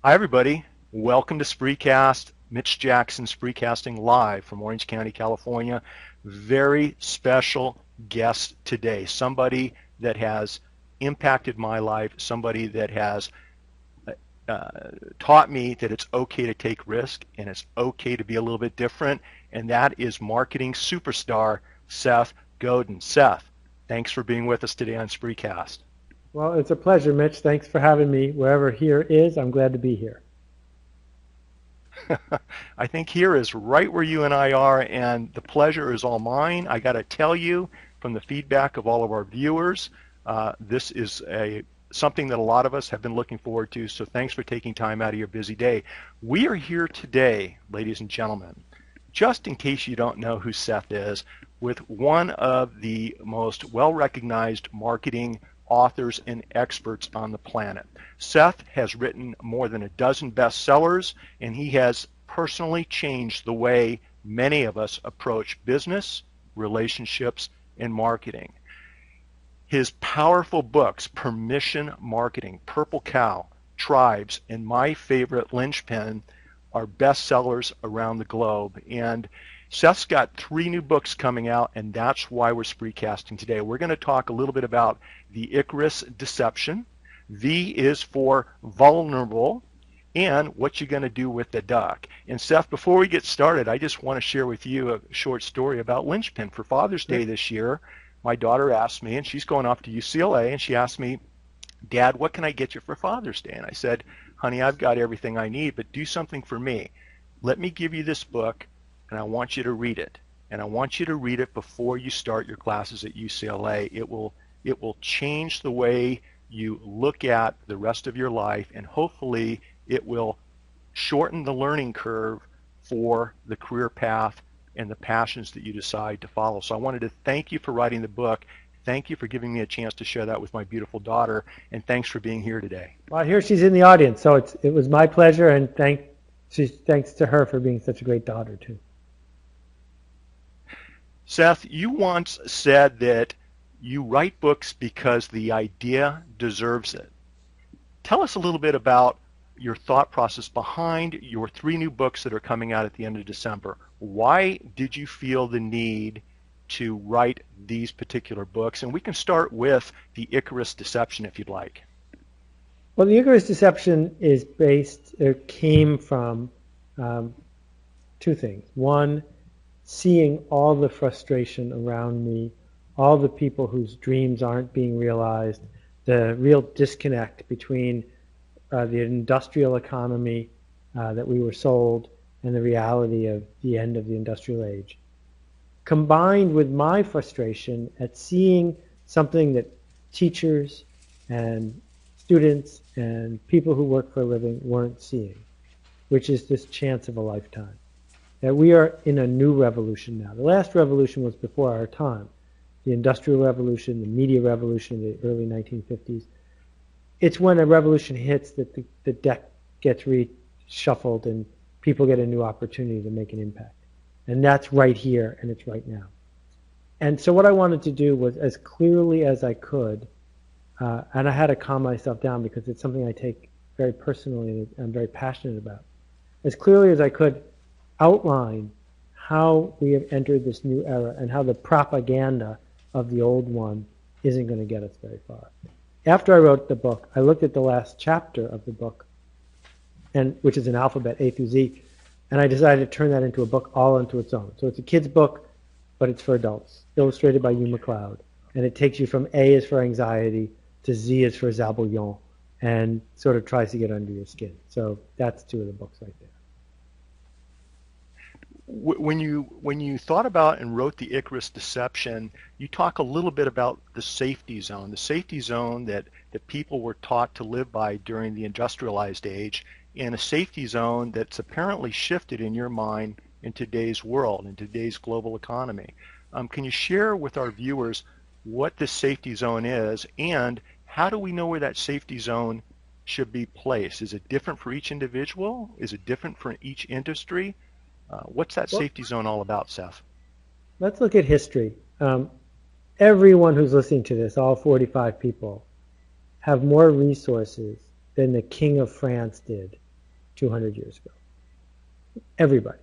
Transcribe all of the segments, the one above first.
Hi, everybody. Welcome to Spreecast. Mitch Jackson, Spreecasting live from Orange County, California. Very special guest today. Somebody that has impacted my life. Somebody that has taught me that it's okay to take risk and it's okay to be a little bit different. And that is marketing superstar Seth Godin. Seth, thanks for being with us today on Spreecast. Well, it's a pleasure, Mitch. Thanks for having me. Wherever here is, I'm glad to be here. I think here is right where you and I are, and the pleasure is all mine. I got to tell you, from the feedback of all of our viewers, this is something that a lot of us have been looking forward to, so thanks for taking time out of your busy day. We are here today, ladies and gentlemen, just in case you don't know who Seth is, with one of the most well-recognized marketing authors and experts on the planet. Seth has written more than a dozen bestsellers, and he has personally changed the way many of us approach business, relationships, and marketing. His powerful books, Permission Marketing, Purple Cow, Tribes, and my favorite, Linchpin, are bestsellers around the globe. And Seth's got 3 new books coming out, and that's why we're Spreecasting today. We're going to talk a little bit about the Icarus Deception. V is for vulnerable, and what you're going to do with the duck. And Seth, before we get started, I just want to share with you a short story about Linchpin. For Father's Day this year, my daughter asked me, and she's going off to UCLA, and she asked me, Dad, what can I get you for Father's Day? And I said, honey, I've got everything I need, but do something for me. Let me give you this book, and I want you to read it. And I want you to read it before you start your classes at UCLA. It will change the way you look at the rest of your life, and hopefully it will shorten the learning curve for the career path and the passions that you decide to follow. So I wanted to thank you for writing the book. Thank you for giving me a chance to share that with my beautiful daughter, and thanks for being here today. Well, I hear she's in the audience, so it was my pleasure, and thanks to her for being such a great daughter, too. Seth, you once said that you write books because the idea deserves it. Tell us a little bit about your thought process behind your 3 new books that are coming out at the end of December. Why did you feel the need to write these particular books? And we can start with the Icarus Deception if you'd like. Well, the Icarus Deception came from 2 things. One, seeing all the frustration around me, all the people whose dreams aren't being realized, the real disconnect between the industrial economy that we were sold and the reality of the end of the industrial age. Combined with my frustration at seeing something that teachers and students and people who work for a living weren't seeing, which is this chance of a lifetime. That we are in a new revolution now. The last revolution was before our time. The Industrial Revolution, the Media Revolution in the early 1950s. It's when a revolution hits that the deck gets reshuffled and people get a new opportunity to make an impact. And that's right here, and it's right now. And so what I wanted to do was, as clearly as I could, and I had to calm myself down because it's something I take very personally and I'm very passionate about, as clearly as I could outline how we have entered this new era and how the propaganda of the old one isn't going to get us very far. After I wrote the book, I looked at the last chapter of the book, which is an alphabet, A through Z, and I decided to turn that into a book all onto its own. So it's a kid's book, but it's for adults, illustrated by Hugh MacLeod. And it takes you from A is for anxiety to Z is for Zabouillon, and sort of tries to get under your skin. So that's 2 of the books right there. When you thought about and wrote the Icarus Deception, you talk a little bit about the safety zone that people were taught to live by during the industrialized age, and a safety zone that's apparently shifted in your mind in today's world, in today's global economy. Can you share with our viewers what this safety zone is, and how do we know where that safety zone should be placed? Is it different for each individual? Is it different for each industry? What's that safety zone all about, Seth? Let's look at history. Everyone who's listening to this, all 45 people, have more resources than the King of France did 200 years ago. Everybody.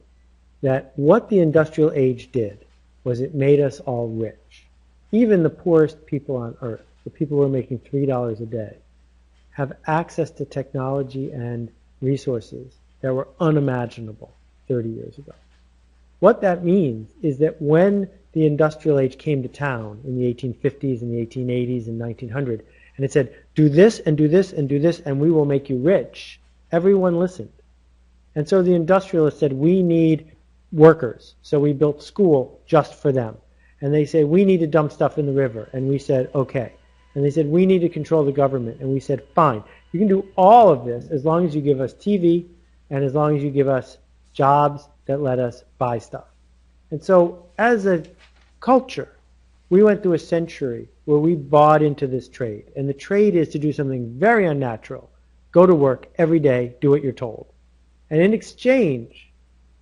That what the industrial age did was it made us all rich. Even the poorest people on earth, the people who are making $3 a day, have access to technology and resources that were unimaginable 30 years ago. What that means is that when the industrial age came to town in the 1850s and the 1880s and 1900, and it said, do this and do this and do this and we will make you rich, everyone listened. And so the industrialists said, we need workers. So we built school just for them. And they said, we need to dump stuff in the river. And we said, okay. And they said, we need to control the government. And we said, fine. You can do all of this as long as you give us TV and as long as you give us jobs that let us buy stuff. And so as a culture, we went through a century where we bought into this trade. And the trade is to do something very unnatural. Go to work every day, do what you're told. And in exchange,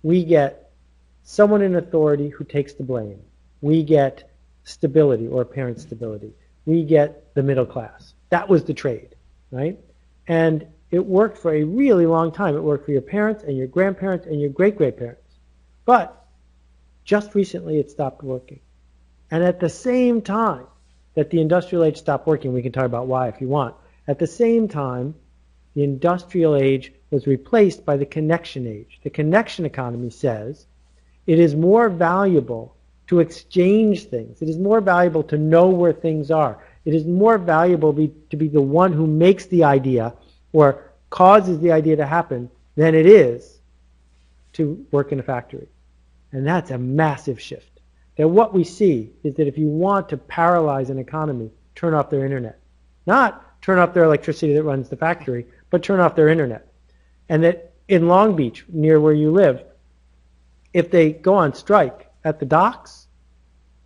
we get someone in authority who takes the blame. We get stability or apparent stability. We get the middle class. That was the trade, right? And it worked for a really long time. It worked for your parents and your grandparents and your great-grandparents. But just recently it stopped working. And at the same time that the industrial age stopped working, we can talk about why if you want, at the same time, the industrial age was replaced by the connection age. The connection economy says it is more valuable to exchange things. It is more valuable to know where things are. It is more valuable to be the one who makes the idea or causes the idea to happen than it is to work in a factory. And that's a massive shift. That what we see is that if you want to paralyze an economy, turn off their internet. Not turn off their electricity that runs the factory, but turn off their internet. And that in Long Beach, near where you live, if they go on strike at the docks,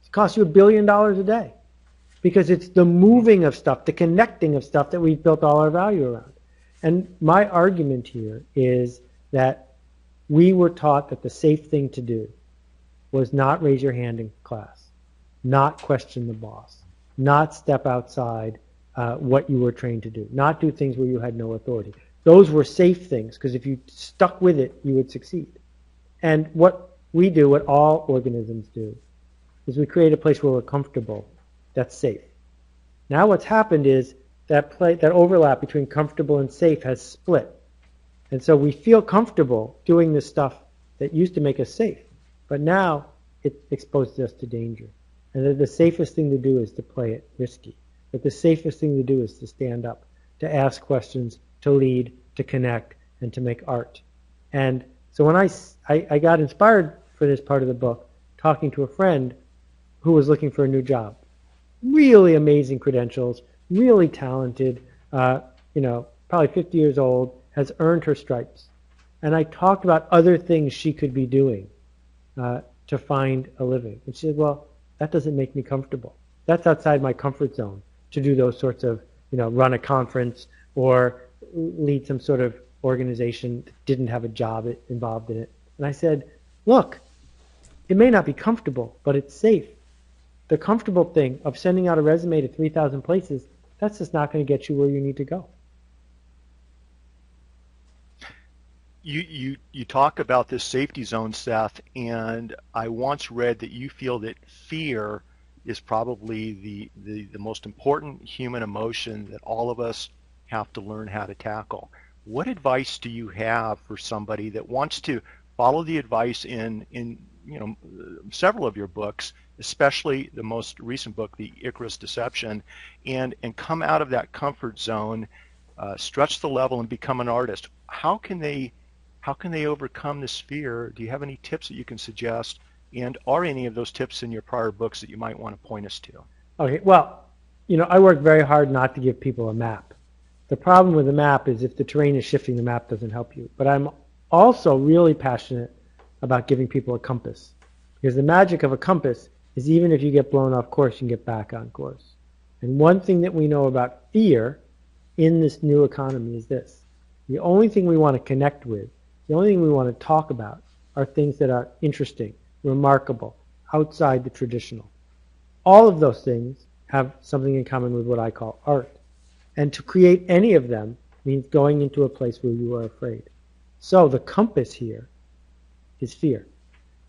it costs you $1 billion a day. Because it's the moving of stuff, the connecting of stuff that we've built all our value around. And my argument here is that we were taught that the safe thing to do was not raise your hand in class, not question the boss, not step outside what you were trained to do, not do things where you had no authority. Those were safe things, because if you stuck with it, you would succeed. And what we do, what all organisms do, is we create a place where we're comfortable that's safe. Now what's happened is that overlap between comfortable and safe has split. And so we feel comfortable doing the stuff that used to make us safe, but now it exposes us to danger. And that the safest thing to do is to play it risky. That the safest thing to do is to stand up, to ask questions, to lead, to connect, and to make art. And so when I got inspired for this part of the book, talking to a friend who was looking for a new job. Really amazing credentials, really talented, probably 50 years old, has earned her stripes. And I talked about other things she could be doing to find a living. And she said, well, that doesn't make me comfortable. That's outside my comfort zone to do those sorts of, run a conference or lead some sort of organization that didn't have a job involved in it. And I said, look, it may not be comfortable, but it's safe. The comfortable thing of sending out a resume to 3,000 places, that's just not going to get you where you need to go. You talk about this safety zone, Seth, and I once read that you feel that fear is probably the most important human emotion that all of us have to learn how to tackle. What advice do you have for somebody that wants to follow the advice in several of your books, especially the most recent book, the Icarus Deception, and come out of that comfort zone, stretch the level, and become an artist? How can they overcome this fear? Do you have any tips that you can suggest? And are any of those tips in your prior books that you might want to point us to? Okay, well, I work very hard not to give people a map. The problem with the map is if the terrain is shifting, the map doesn't help you. But I'm also really passionate about giving people a compass. Because the magic of a compass is even if you get blown off course, you can get back on course. And one thing that we know about fear in this new economy is this. The only thing we want to connect with, the only thing we want to talk about are things that are interesting, remarkable, outside the traditional. All of those things have something in common with what I call art. And to create any of them means going into a place where you are afraid. So the compass here is fear.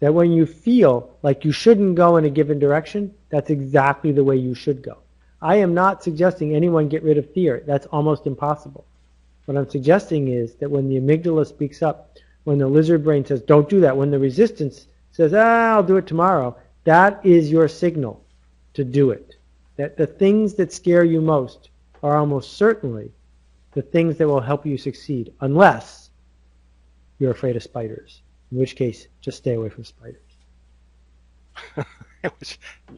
That when you feel like you shouldn't go in a given direction, that's exactly the way you should go. I am not suggesting anyone get rid of fear. That's almost impossible. What I'm suggesting is that when the amygdala speaks up, when the lizard brain says, don't do that, when the resistance says, I'll do it tomorrow, that is your signal to do it. That the things that scare you most are almost certainly the things that will help you succeed, unless you're afraid of spiders, in which case, just stay away from spiders.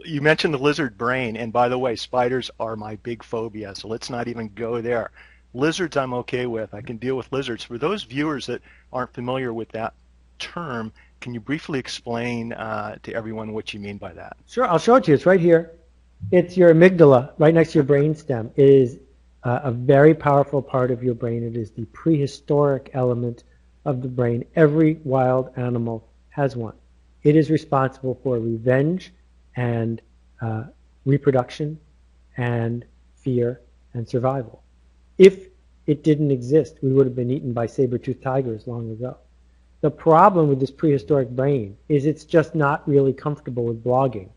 You mentioned the lizard brain, and by the way, spiders are my big phobia, so let's not even go there. Lizards I'm okay with. I can deal with lizards. For those viewers that aren't familiar with that term, can you briefly explain to everyone what you mean by that? Sure, I'll show it to you. It's right here. It's your amygdala, right next to your brainstem. It is a very powerful part of your brain. It is the prehistoric element of the brain. Every wild animal has one. It is responsible for revenge and reproduction and fear and survival. If it didn't exist, we would have been eaten by saber-toothed tigers long ago. The problem with this prehistoric brain is it's just not really comfortable with blogging.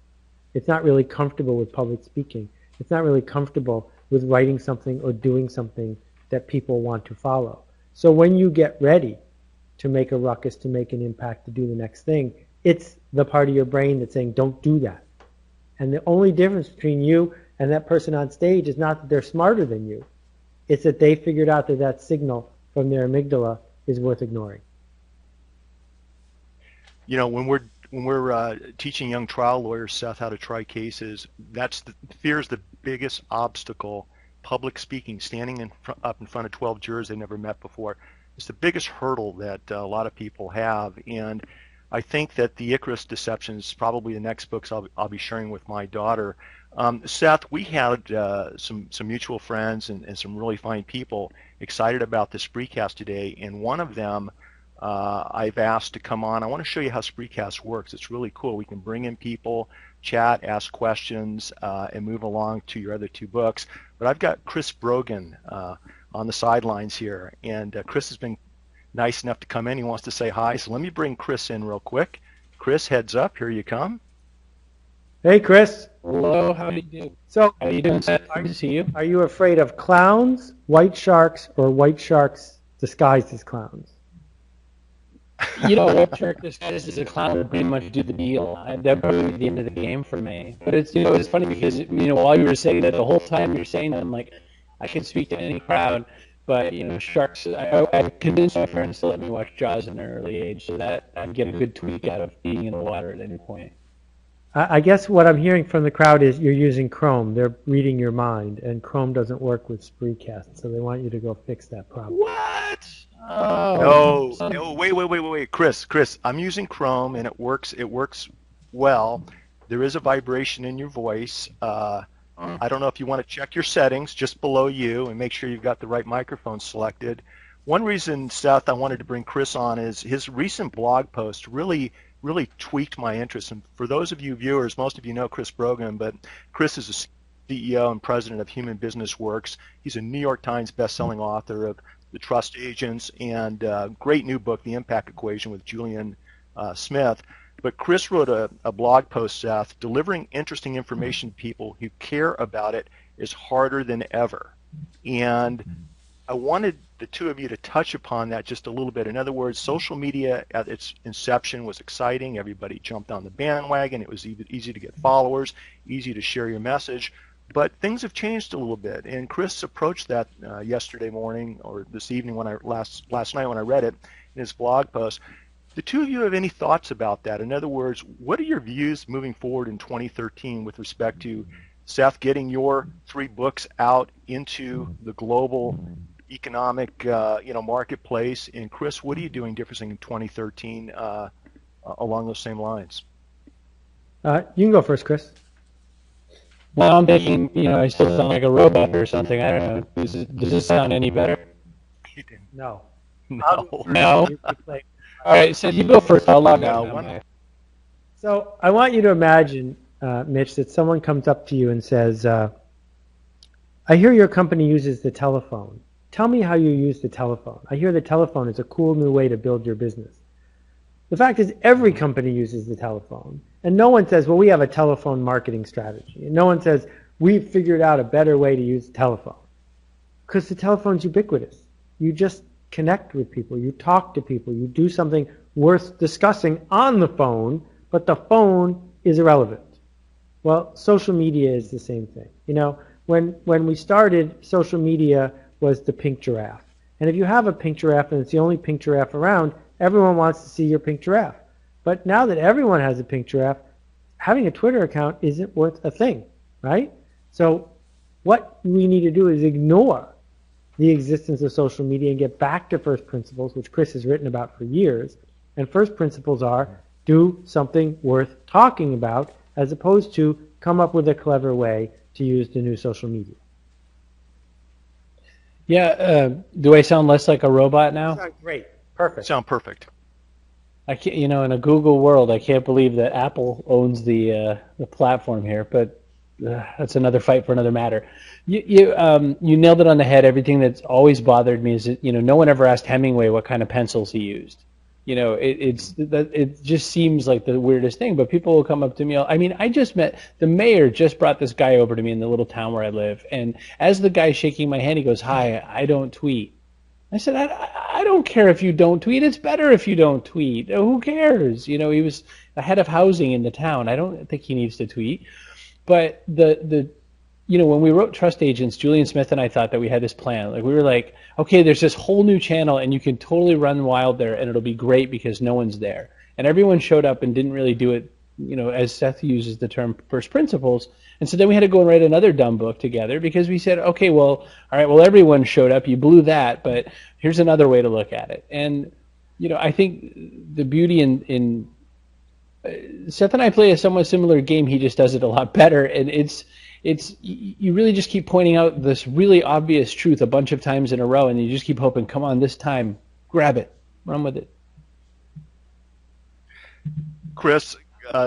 It's not really comfortable with public speaking. It's not really comfortable with writing something or doing something that people want to follow. So when you get ready to make a ruckus, to make an impact, to do the next thing, it's the part of your brain that's saying, don't do that. And the only difference between you and that person on stage is not that they're smarter than you. It's that they figured out that that signal from their amygdala is worth ignoring. You know, when we're teaching young trial lawyers, Seth, how to try cases, fear is the biggest obstacle. Public speaking, standing up in front of 12 jurors they never met before, is the biggest hurdle that a lot of people have. And I think that the Icarus Deception is probably the next books I'll be sharing with my daughter. Seth, we had some mutual friends and some really fine people excited about the Spreecast today, and one of them I've asked to come on. I want to show you how Spreecast works. It's really cool. We can bring in people, chat, ask questions, and move along to your other two books. But I've got Chris Brogan on the sidelines here, and Chris has been nice enough to come in. He wants to say hi, so let me bring Chris in real quick. Chris, heads up. Here you come. Hey, Chris. Hello, how do you do? So, How you doing, Seth? Good to see you. Are you afraid of clowns, white sharks, or white sharks disguised as clowns? You know, white shark disguised as a clown would pretty much do the deal. That'd probably be the end of the game for me. But it's funny because while you were saying that, the whole time you're saying that, I'm like, I can speak to any crowd. But sharks. I convinced my friends to let me watch Jaws in an early age, so that I'd get a good tweak out of being in the water at any point. I guess what I'm hearing from the crowd is you're using Chrome. They're reading your mind, and Chrome doesn't work with Spreecast, so they want you to go fix that problem. What? Oh. No, wait. Chris, I'm using Chrome, and it works well. There is a vibration in your voice. I don't know if you want to check your settings just below you and make sure you've got the right microphone selected. One reason, Seth, I wanted to bring Chris on is his recent blog post really tweaked my interest. And for those of you viewers, most of you know Chris Brogan, but Chris is a CEO and president of Human Business Works. He's a New York Times bestselling author of The Trust Agents and a great new book, The Impact Equation with Julian Smith. But Chris wrote a blog post, Seth, delivering interesting information to people who care about it is harder than ever. And I wanted the two of you to touch upon that just a little bit. In other words, social media at its inception was exciting. Everybody jumped on the bandwagon. It was easy to get followers, easy to share your message. But things have changed a little bit. And Chris approached that yesterday morning or this evening when last night when I read it in his blog post. The two of you have any thoughts about that? In other words, what are your views moving forward in 2013 with respect to, Seth, getting your 3 books out into the global economic marketplace? And Chris, what are you doing differently in 2013 along those same lines? You can go first, Chris. Well, I'm thinking, I still sound like a robot or something. I don't know. Does this sound any better? No. No? All right, so you go first. I'll log out. So I want you to imagine, Mitch, that someone comes up to you and says, I hear your company uses the telephone. tell me how you use the telephone. I hear the telephone is a cool new way to build your business. The fact is every company uses the telephone. And no one says, well, we have a telephone marketing strategy. And no one says, we've figured out a better way to use the telephone. Because the telephone's ubiquitous. You just connect with people. You talk to people. You do something worth discussing on the phone, but the phone is irrelevant. Well, social media is the same thing. You know, when we started, social media was the pink giraffe. And if you have a pink giraffe and it's the only pink giraffe around, everyone wants to see your pink giraffe. But now that everyone has a pink giraffe, having a Twitter account isn't worth a thing, right? So what we need to do is ignore the existence of social media and get back to first principles, which Chris has written about for years. And first principles are do something worth talking about as opposed to come up with a clever way to use the new social media. Yeah, do I sound less like a robot now? Sound great. Perfect. Sound perfect. I can't, you know, in a Google world, I can't believe that Apple owns the platform here, but that's another fight for another matter. You nailed it on the head. Everything that's always bothered me is that, you know, no one ever asked Hemingway what kind of pencils he used. You know, it just seems like the weirdest thing, but people will come up to me. I mean, I just met the mayor, just brought this guy over to me in the little town where I live, and as the guy's shaking my hand, he goes, "Hi, I don't tweet." I said, I don't care if you don't tweet. It's better if you don't tweet. Who cares? You know, he was the head of housing in the town. I don't think he needs to tweet. But you know, when we wrote Trust Agents, Julian Smith and I thought that we had this plan. Like, we were like, okay, there's this whole new channel and you can totally run wild there and it'll be great because no one's there. And everyone showed up and didn't really do it, you know, as Seth uses the term, first principles. And so then we had to go and write another dumb book together because we said, okay, well, all right, well, everyone showed up. You blew that, but here's another way to look at it. And, you know, I think the beauty in Seth and I play a somewhat similar game. He just does it a lot better. And it's you really just keep pointing out this really obvious truth a bunch of times in a row, and you just keep hoping, come on, this time, grab it, run with it. Chris,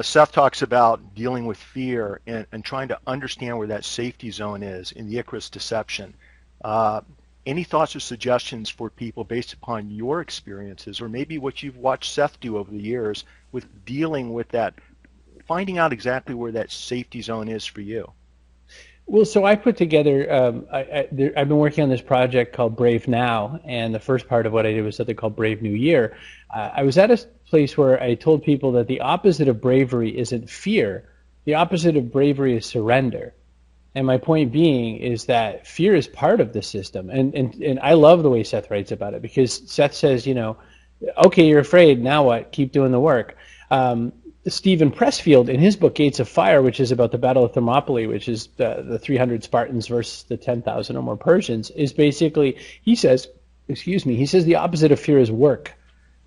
Seth talks about dealing with fear and trying to understand where that safety zone is in the Icarus Deception. Any thoughts or suggestions for people based upon your experiences, or maybe what you've watched Seth do over the years with dealing with that, finding out exactly where that safety zone is for you? Well, so I put together, I've been working on this project called Brave Now, and the first part of what I did was something called Brave New Year. I was at a place where I told people that the opposite of bravery isn't fear. The opposite of bravery is surrender. And my point being is that fear is part of the system. And I love the way Seth writes about it, because Seth says, you know, okay, you're afraid, now what? Keep doing the work. Stephen Pressfield, in his book Gates of Fire, which is about the Battle of Thermopylae, which is the 300 Spartans versus the 10,000 or more Persians, is basically, he says the opposite of fear is work.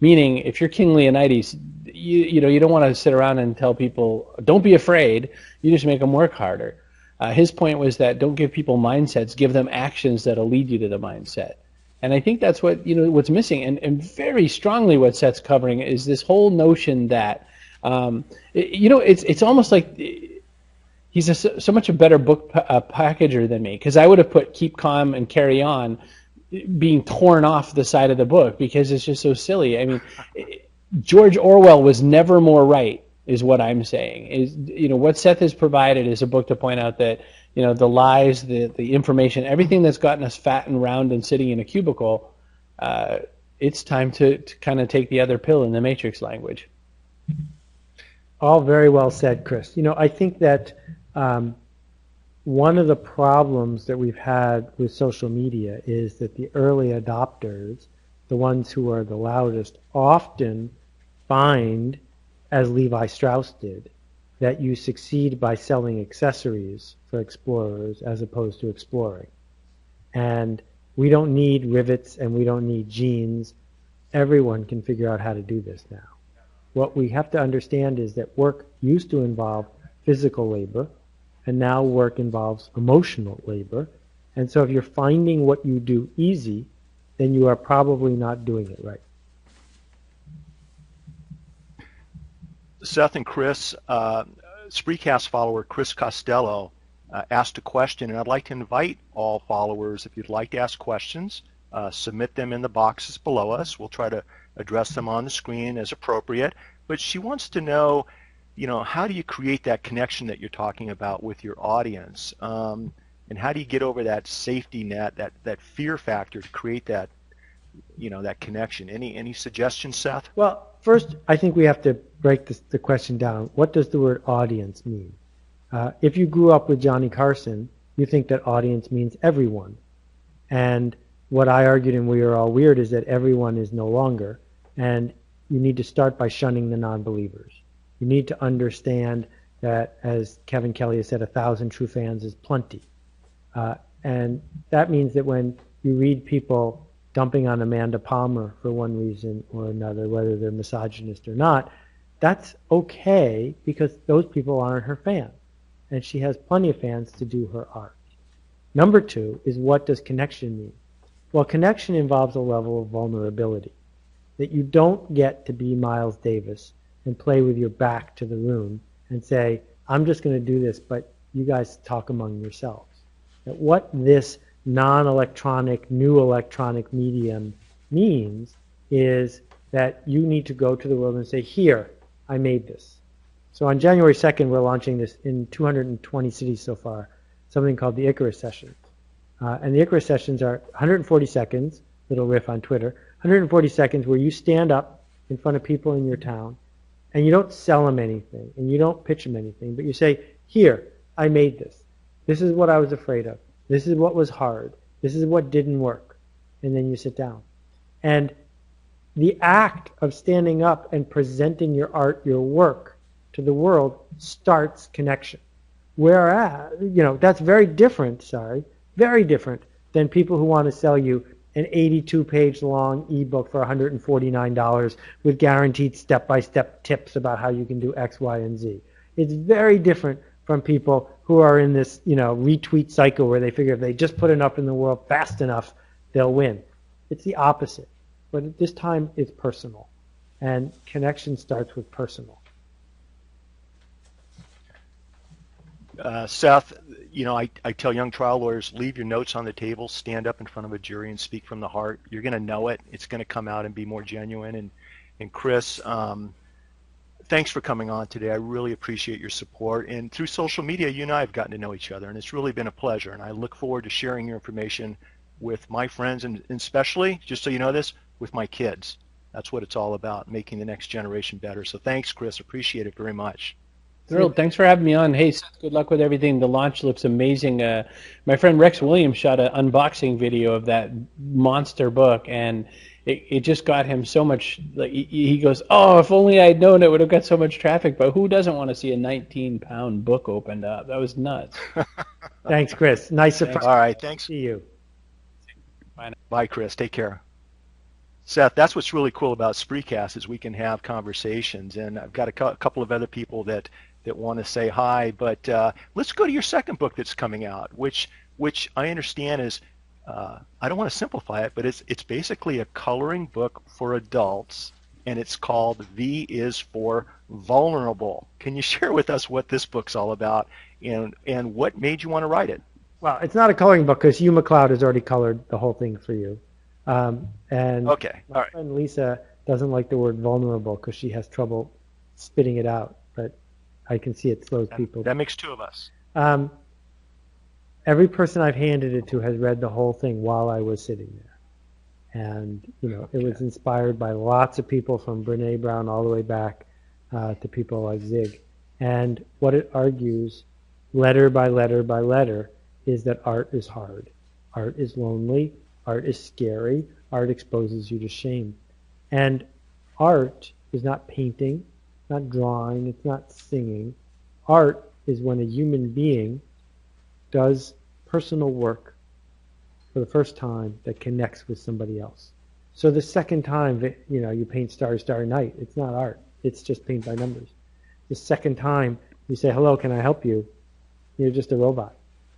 Meaning, if you're King Leonidas, you know, you don't want to sit around and tell people, don't be afraid, you just make them work harder. His point was that don't give people mindsets, give them actions that'll lead you to the mindset. And I think that's what, you know, what's missing. And very strongly what Seth's covering is this whole notion that, you know, it's almost like he's so much a better book packager than me, because I would have put Keep Calm and Carry On being torn off the side of the book because it's just so silly. I mean, George Orwell was never more right, is what I'm saying. Is, you know, what Seth has provided is a book to point out that, you know, the lies, the information, everything that's gotten us fat and round and sitting in a cubicle, it's time to kind of take the other pill in the Matrix language. All very well said, Chris. You know, I think that one of the problems that we've had with social media is that the early adopters, the ones who are the loudest, often find, as Levi Strauss did, that you succeed by selling accessories for explorers as opposed to exploring. And we don't need rivets and we don't need jeans. Everyone can figure out how to do this now. What we have to understand is that work used to involve physical labor, and now work involves emotional labor. And so if you're finding what you do easy, then you are probably not doing it right. Seth and Chris, Spreecast follower Chris Costello asked a question, and I'd like to invite all followers, if you'd like to ask questions, submit them in the boxes below us. We'll try to address them on the screen as appropriate. But she wants to know, how do you create that connection that you're talking about with your audience? And how do you get over that safety net, that fear factor to create that, that connection? Any suggestions, Seth? Well, first, I think we have to break the question down. What does the word audience mean? If you grew up with Johnny Carson, you think that audience means everyone. And what I argued in We Are All Weird is that everyone is no longer. And you need to start by shunning the non-believers. You need to understand that, as Kevin Kelly has said, 1,000 true fans is plenty. And that means that when you read people dumping on Amanda Palmer for one reason or another, whether they're misogynist or not, that's okay because those people aren't her fans. And she has plenty of fans to do her art. Number two is, what does connection mean? Well, connection involves a level of vulnerability, that you don't get to be Miles Davis and play with your back to the room and say, I'm just going to do this, but you guys talk among yourselves. That what this non-electronic, new electronic medium means is that you need to go to the world and say, here, I made this. So on January 2nd, we're launching this in 220 cities so far, something called the Icarus Session. And the Icarus Sessions are 140 seconds, little riff on Twitter, 140 seconds where you stand up in front of people in your town and you don't sell them anything and you don't pitch them anything, but you say, here, I made this. This is what I was afraid of. This is what was hard. This is what didn't work. And then you sit down. And the act of standing up and presenting your art, your work to the world starts connection. Whereas, that's very different, very different than people who want to sell you an 82-page long ebook for $149 with guaranteed step-by-step tips about how you can do X, Y, and Z. It's very different from people who are in this, retweet cycle where they figure if they just put enough in the world fast enough, they'll win. It's the opposite. But at this time, it's personal. And connection starts with personal. Seth, I tell young trial lawyers, leave your notes on the table, stand up in front of a jury and speak from the heart. You're going to know it. It's going to come out and be more genuine. And Chris, thanks for coming on today. I really appreciate your support. And through social media, you and I have gotten to know each other, and it's really been a pleasure. And I look forward to sharing your information with my friends, and especially, just so you know this, with my kids. That's what it's all about, making the next generation better. So thanks, Chris. Appreciate it very much. Thrilled. Thanks for having me on. Hey, Seth, good luck with everything. The launch looks amazing. My friend Rex Williams shot an unboxing video of that monster book, and it just got him so much. Like, he goes, "Oh, if only I'd known it would have got so much traffic." But who doesn't want to see a 19-pound book opened up? That was nuts. Thanks, Chris. Nice surprise. All right, thanks. See you. Bye, Chris. Take care. Seth, that's what's really cool about Spreecast is we can have conversations, and I've got a couple of other people that want to say hi, but let's go to your second book that's coming out, which I understand is, I don't want to simplify it, but it's basically a coloring book for adults, and it's called V is for Vulnerable. Can you share with us what this book's all about and what made you want to write it? Well, it's not a coloring book because Hugh McLeod has already colored the whole thing for you. And okay, all right. My friend Lisa doesn't like the word vulnerable because she has trouble spitting it out, but I can see it slows people. That makes two of us. Every person I've handed it to has read the whole thing while I was sitting there. And, it was inspired by lots of people from Brene Brown all the way back to people like Zig. And what it argues, letter by letter by letter, is that art is hard. Art is lonely. Art is scary. Art exposes you to shame. And art is not painting, not drawing, it's not singing. Art is when a human being does personal work for the first time that connects with somebody else. So the second time that, you paint Starry, Starry Night, it's not art. It's just paint by numbers. The second time you say, hello, can I help you? You're just a robot.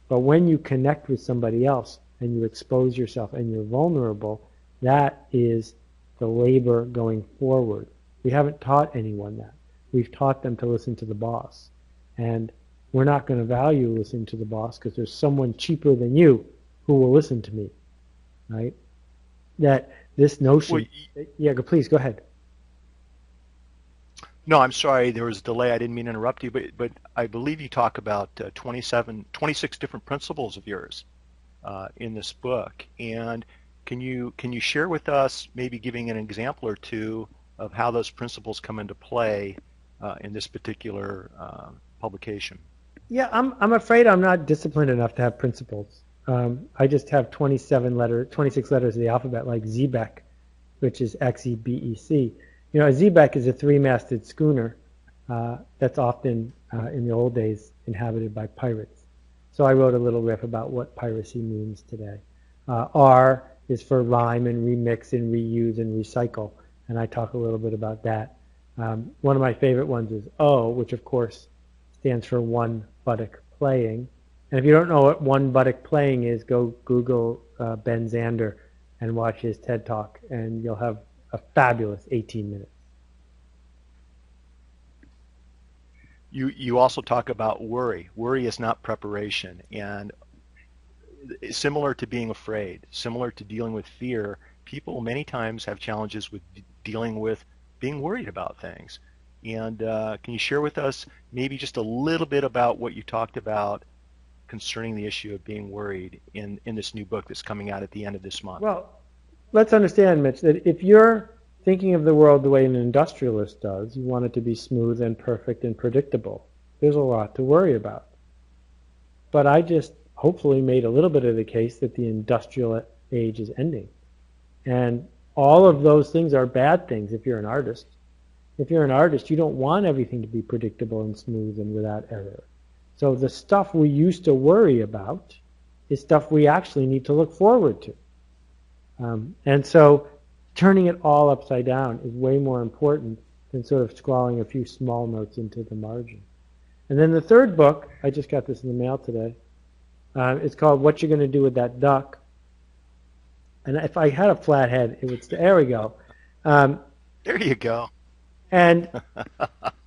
But when you connect with somebody else and you expose yourself and you're vulnerable, that is the labor going forward. We haven't taught anyone that. We've taught them to listen to the boss. And we're not going to value listening to the boss because there's someone cheaper than you who will listen to me, right? That this notion. Well, yeah, please go ahead. no, I'm sorry, there was a delay. I didn't mean to interrupt you, but I believe you talk about 26 different principles of yours in this book. And can you share with us, maybe giving an example or two of how those principles come into play in this particular publication? Yeah, I'm afraid I'm not disciplined enough to have principles. I just have 26 letters of the alphabet, like Xebec, which is Xebec. You know, a Xebec is a three-masted schooner that's often, in the old days, inhabited by pirates. So I wrote a little riff about what piracy means today. R is for rhyme and remix and reuse and recycle, and I talk a little bit about that. One of my favorite ones is O, which of course stands for one buttock playing. And if you don't know what one buttock playing is, go Google Ben Zander and watch his TED Talk, and you'll have a fabulous 18 minutes. You also talk about worry. Worry is not preparation, and similar to being afraid, similar to dealing with fear, people many times have challenges with dealing with being worried about things. And can you share with us maybe just a little bit about what you talked about concerning the issue of being worried in this new book that's coming out at the end of this month? Well, let's understand, Mitch, that if you're thinking of the world the way an industrialist does, you want it to be smooth and perfect and predictable. There's a lot to worry about. But I just hopefully made a little bit of the case that the industrial age is ending. And all of those things are bad things if you're an artist. If you're an artist, you don't want everything to be predictable and smooth and without error. So the stuff we used to worry about is stuff we actually need to look forward to. And so turning it all upside down is way more important than sort of scrawling a few small notes into the margin. And then the third book, I just got this in the mail today, it's called What You Gonna Do with That Duck? And if I had a flat head, it would, there we go. There you go. And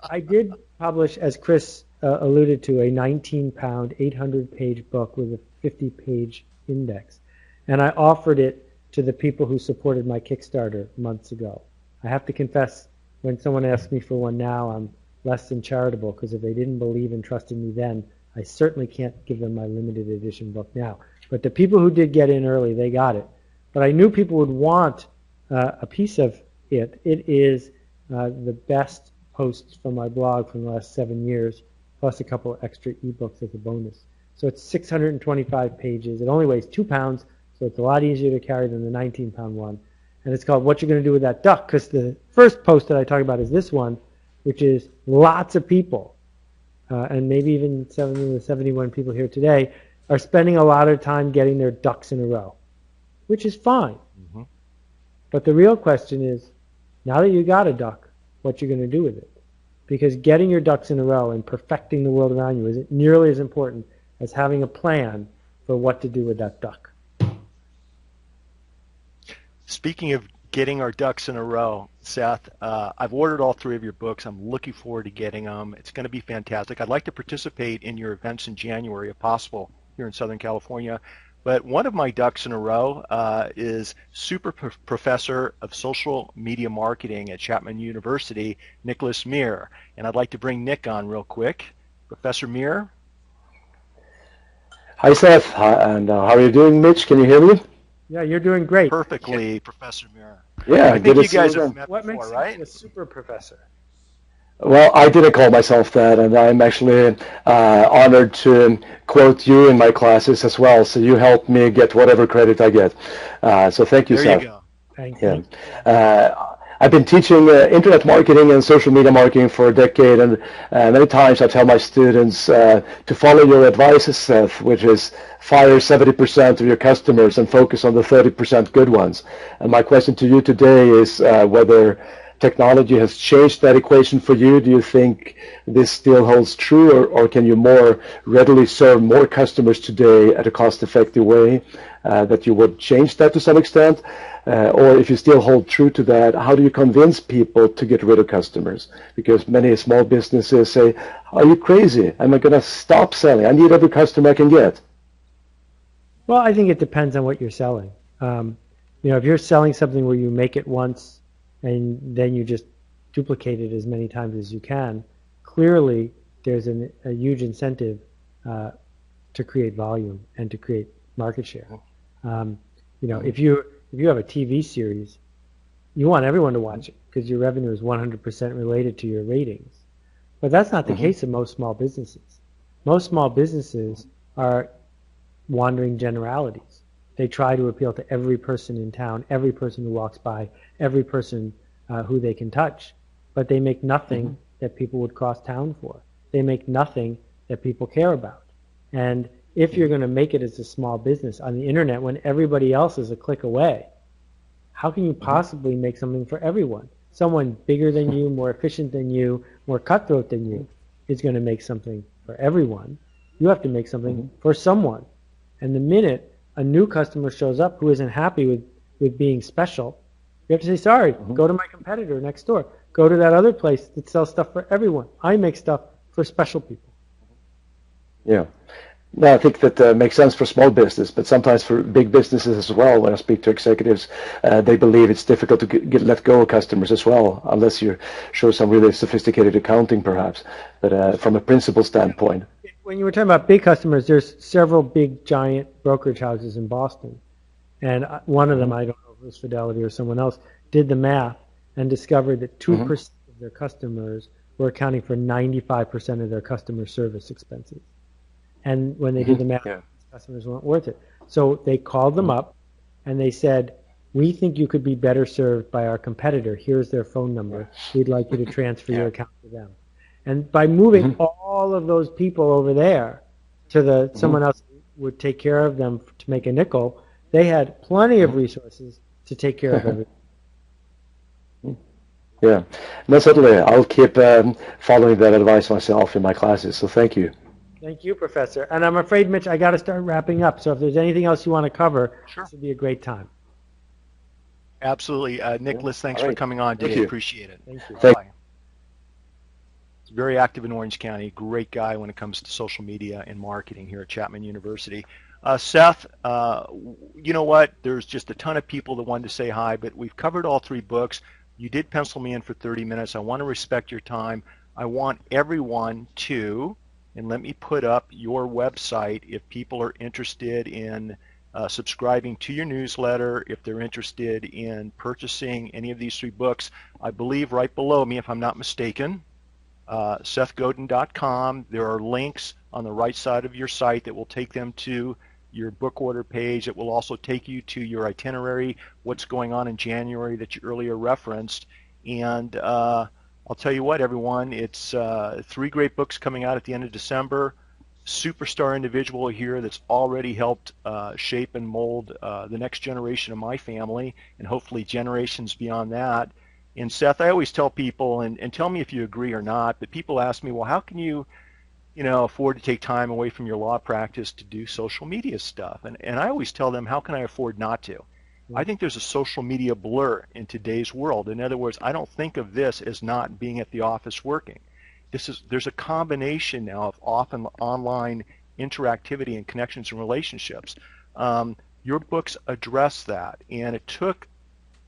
I did publish, as Chris alluded to, a 19-pound, 800-page book with a 50-page index. And I offered it to the people who supported my Kickstarter months ago. I have to confess, when someone asks me for one now, I'm less than charitable, because if they didn't believe and trust in me then, I certainly can't give them my limited edition book now. But the people who did get in early, they got it. But I knew people would want a piece of it. It is the best posts from my blog from the last 7 years, plus a couple of extra ebooks as a bonus. So it's 625 pages. It only weighs 2 pounds, so it's a lot easier to carry than the 19-pound one. And it's called What You're Going to Do with That Duck, because the first post that I talk about is this one, which is lots of people, and maybe even 70 to 71 people here today, are spending a lot of time getting their ducks in a row, which is fine. Mm-hmm. But the real question is, now that you got a duck, what you're going to do with it. Because getting your ducks in a row and perfecting the world around you isn't nearly as important as having a plan for what to do with that duck. Speaking of getting our ducks in a row, Seth, I've ordered all 3 of your books. I'm looking forward to getting them. It's going to be fantastic. I'd like to participate in your events in January, if possible, here in Southern California. But one of my ducks in a row is super professor of social media marketing at Chapman University, Niklas Myhr. And I'd like to bring Nick on real quick. Professor Myhr. Hi, Seth. And how are you doing, Mitch? Can you hear me? Yeah, you're doing great. Perfectly, Professor Myhr. Yeah, I think you guys have met what before, makes right? you a super professor? Well, I didn't call myself that, and I'm actually honored to quote you in my classes as well. So you helped me get whatever credit I get. So thank you, there Seth. You go. Thank you. I've been teaching internet marketing and social media marketing for a decade, and many times I tell my students to follow your advice, Seth, which is fire 70% of your customers and focus on the 30% good ones. And my question to you today is whether technology has changed that equation for you. Do you think this still holds true, or can you more readily serve more customers today at a cost-effective way? that you would change that to some extent, or if you still hold true to that, how do you convince people to get rid of customers? Because many small businesses say, "Are you crazy? Am I going to stop selling? I need every customer I can get." Well, I think it depends on what you're selling. If you're selling something where you make it once and then you just duplicate it as many times as you can, clearly there's a huge incentive to create volume and to create market share. If you have a TV series, you want everyone to watch it because your revenue is 100% related to your ratings. But that's not the case of most small businesses. Most small businesses are wandering generalities. They try to appeal to every person in town, every person who walks by, every person who they can touch. But they make nothing that people would cross town for. They make nothing that people care about. And if you're going to make it as a small business on the internet when everybody else is a click away, how can you possibly make something for everyone? Someone bigger than you, more efficient than you, more cutthroat than you is going to make something for everyone. You have to make something for someone. And the minute a new customer shows up who isn't happy with being special, you have to say, sorry, go to my competitor next door. Go to that other place that sells stuff for everyone. I make stuff for special people. Yeah. No, I think that makes sense for small business, but sometimes for big businesses as well. When I speak to executives, they believe it's difficult to let go of customers as well, unless you show some really sophisticated accounting, perhaps. But from a principle standpoint. When you were talking about big customers, there's several big, giant brokerage houses in Boston. And one of them, I don't know if it was Fidelity or someone else, did the math and discovered that 2% of their customers were accounting for 95% of their customer service expenses. And when they did the math, customers weren't worth it. So they called them up and they said, we think you could be better served by our competitor. Here's their phone number. We'd like you to transfer your account to them. And by moving all of those people over there to someone else would take care of them to make a nickel, they had plenty of resources to take care of everything. Yeah, no, certainly. I'll keep following that advice myself in my classes. So thank you. Thank you, Professor. And I'm afraid, Mitch, I got to start wrapping up. So if there's anything else you want to cover, this would be a great time. Absolutely. Niklas, thanks for coming on today. Appreciate it. Thank you. Bye. He's very active in Orange County. Great guy when it comes to social media and marketing here at Chapman University. Seth, you know what? There's just a ton of people that wanted to say hi, but we've covered all three books. You did pencil me in for 30 minutes. I want to respect your time. I want everyone to, and let me put up your website if people are interested in subscribing to your newsletter, if they're interested in purchasing any of these three books. I believe right below me, if I'm not mistaken, SethGodin.com. There are links on the right side of your site that will take them to your book order page. It will also take you to your itinerary, what's going on in January that you earlier referenced. And I'll tell you what, everyone, it's three great books coming out at the end of December. Superstar individual here that's already helped shape and mold the next generation of my family and hopefully generations beyond that. And Seth, I always tell people, and tell me if you agree or not, but people ask me, well, how can you afford to take time away from your law practice to do social media stuff? And I always tell them, how can I afford not to? I think there's a social media blur in today's world. In other words, I don't think of this as not being at the office working. There's a combination now of off and online interactivity and connections and relationships. Your books address that, and it took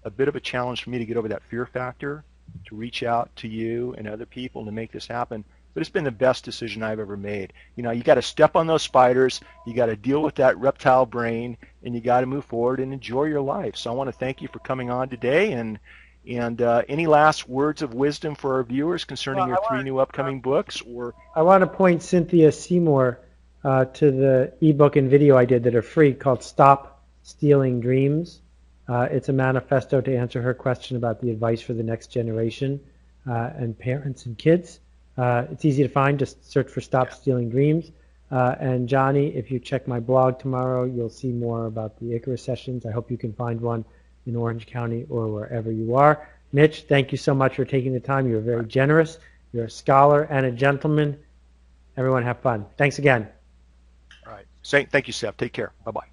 a bit of a challenge for me to get over that fear factor, to reach out to you and other people to make this happen. But it's been the best decision I've ever made. You got to step on those spiders, you got to deal with that reptile brain, and you got to move forward and enjoy your life. So I want to thank you for coming on today, and any last words of wisdom for our viewers concerning your three new upcoming books? Or I want to point Cynthia Seymour to the ebook and video I did that are free called Stop Stealing Dreams. It's a manifesto to answer her question about the advice for the next generation and parents and kids. It's easy to find. Just search for Stop Stealing Dreams. And Johnny, if you check my blog tomorrow, you'll see more about the Icarus Sessions. I hope you can find one in Orange County or wherever you are. Mitch, thank you so much for taking the time. You're very generous. You're a scholar and a gentleman. Everyone have fun. Thanks again. All right. Thank you, Seth. Take care. Bye-bye.